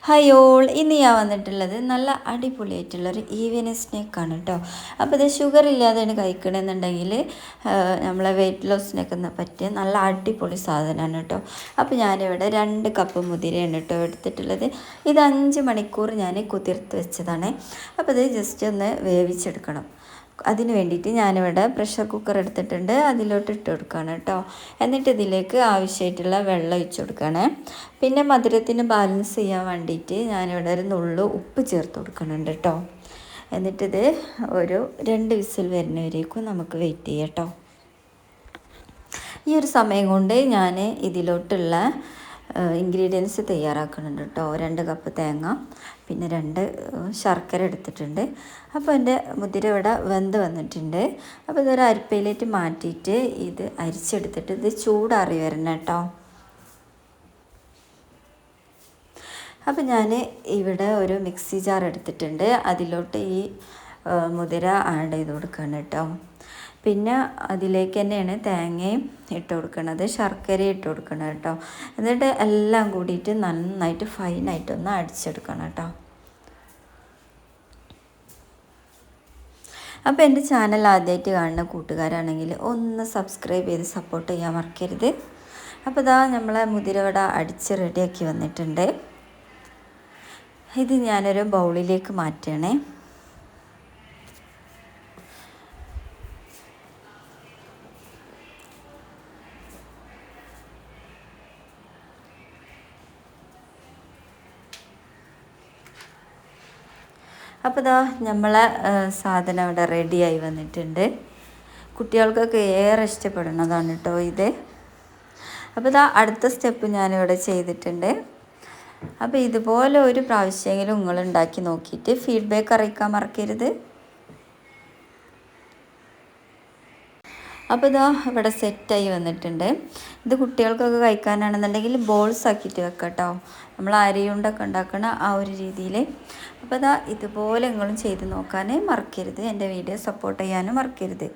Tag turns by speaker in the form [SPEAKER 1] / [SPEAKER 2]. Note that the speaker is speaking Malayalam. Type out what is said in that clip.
[SPEAKER 1] ഹായ് ഓൾ, ഇന്ന് ഞാൻ വന്നിട്ടുള്ളത് നല്ല അടിപൊളിയായിട്ടുള്ളൊരു ഈവനിങ് സ്നാക്കാണ് കേട്ടോ. അപ്പോൾ ഇത് ഷുഗർ ഇല്ലാതെയാണ് കഴിക്കണമെന്നുണ്ടെങ്കിൽ നമ്മളെ വെയിറ്റ് ലോസിനൊക്കെ പറ്റിയ നല്ല അടിപൊളി സാധനമാണ് കേട്ടോ. അപ്പോൾ ഞാനിവിടെ 2 കപ്പ് മുതിരയാണ് കേട്ടോ എടുത്തിട്ടുള്ളത്. ഇത് 5 മണിക്കൂർ ഞാൻ കുതിർത്ത് വെച്ചതാണ്. അപ്പോൾ ഇത് ജസ്റ്റ് ഒന്ന് വേവിച്ചെടുക്കണം. അതിന് വേണ്ടിയിട്ട് ഞാനിവിടെ പ്രഷർ കുക്കർ എടുത്തിട്ടുണ്ട്, അതിലോട്ട് ഇട്ട് കൊടുക്കുകയാണ് കേട്ടോ. എന്നിട്ട് ഇതിലേക്ക് ആവശ്യമായിട്ടുള്ള വെള്ളം ഒഴിച്ച് കൊടുക്കുകയാണ്. പിന്നെ മധുരത്തിന് ബാലൻസ് ചെയ്യാൻ വേണ്ടിയിട്ട് ഞാനിവിടെ ഒരു നുള്ളു ഉപ്പ് ചേർത്ത് കൊടുക്കുന്നുണ്ട് കേട്ടോ. എന്നിട്ടിത് ഒരു 2 വിസിൽ വരുന്നവരേക്കും നമുക്ക് വെയിറ്റ് ചെയ്യാം കേട്ടോ. ഈ ഒരു സമയം കൊണ്ട് ഞാൻ ഇതിലോട്ടുള്ള ഇൻഗ്രീഡിയൻസ് തയ്യാറാക്കുന്നുണ്ട് കേട്ടോ. 2 കപ്പ് തേങ്ങ, പിന്നെ 2 ശർക്കര എടുത്തിട്ടുണ്ട്. അപ്പോൾ എൻ്റെ മുതിര ഇവിടെ വെന്ത് വന്നിട്ടുണ്ട്. അപ്പോൾ ഇതൊരു അരിപ്പയിലേക്ക് മാറ്റിയിട്ട് ഇത് അരിച്ചെടുത്തിട്ട് ഇത് ചൂടാറി വരണം കേട്ടോ. അപ്പോൾ ഞാൻ ഇവിടെ ഒരു മിക്സി ജാർ എടുത്തിട്ടുണ്ട്, അതിലോട്ട് ഈ മുതിര ആഡ് ചെയ്ത് കൊടുക്കണം കേട്ടോ. പിന്നെ അതിലേക്ക് തന്നെയാണ് തേങ്ങയും ഇട്ട് കൊടുക്കണത്, ശർക്കര ഇട്ട് കൊടുക്കണം കേട്ടോ. എന്നിട്ട് എല്ലാം കൂടിയിട്ട് നന്നായിട്ട് ഫൈനായിട്ടൊന്ന് അടിച്ചെടുക്കണം കേട്ടോ. അപ്പോൾ എൻ്റെ ചാനൽ ആദ്യമായിട്ട് കാണുന്ന കൂട്ടുകാരാണെങ്കിൽ ഒന്ന് സബ്സ്ക്രൈബ് ചെയ്ത് സപ്പോർട്ട് ചെയ്യാൻ മറക്കരുത്. അപ്പോൾ ഇതാ നമ്മളെ മുതിരവട അടിച്ച് റെഡിയാക്കി വന്നിട്ടുണ്ട്. ഇത് ഞാനൊരു ബൗളിലേക്ക് മാറ്റണേ. അപ്പോൾ ഇതാ നമ്മളെ സാധനം ഇവിടെ റെഡിയായി വന്നിട്ടുണ്ട്. കുട്ടികൾക്കൊക്കെ ഏറെ ഇഷ്ടപ്പെടുന്നതാണ് കേട്ടോ ഇത്. അപ്പോൾ ഇതാ അടുത്ത സ്റ്റെപ്പ് ഞാനിവിടെ ചെയ്തിട്ടുണ്ട്. അപ്പോൾ ഇതുപോലെ ഒരു പ്രാവശ്യമെങ്കിലും നിങ്ങൾ ഉണ്ടാക്കി നോക്കിയിട്ട് ഫീഡ്ബാക്ക് അറിയിക്കാൻ മറക്കരുത്. അപ്പോൾ ഇതാ ഇവിടെ സെറ്റായി വന്നിട്ടുണ്ട്. ഇത് കുട്ടികൾക്കൊക്കെ കഴിക്കാനാണെന്നുണ്ടെങ്കിൽ ബോൾസ് ആക്കിയിട്ട് വെക്കാം കേട്ടോ, നമ്മൾ അരിയുണ്ടൊക്കെ ഉണ്ടാക്കണ ആ ഒരു രീതിയിൽ. അപ്പോൾ ഇതാ ഇതുപോലെ നിങ്ങളും ചെയ്ത് നോക്കാൻ മറക്കരുത്. എൻ്റെ വീഡിയോ സപ്പോർട്ട് ചെയ്യാനും മറക്കരുത്.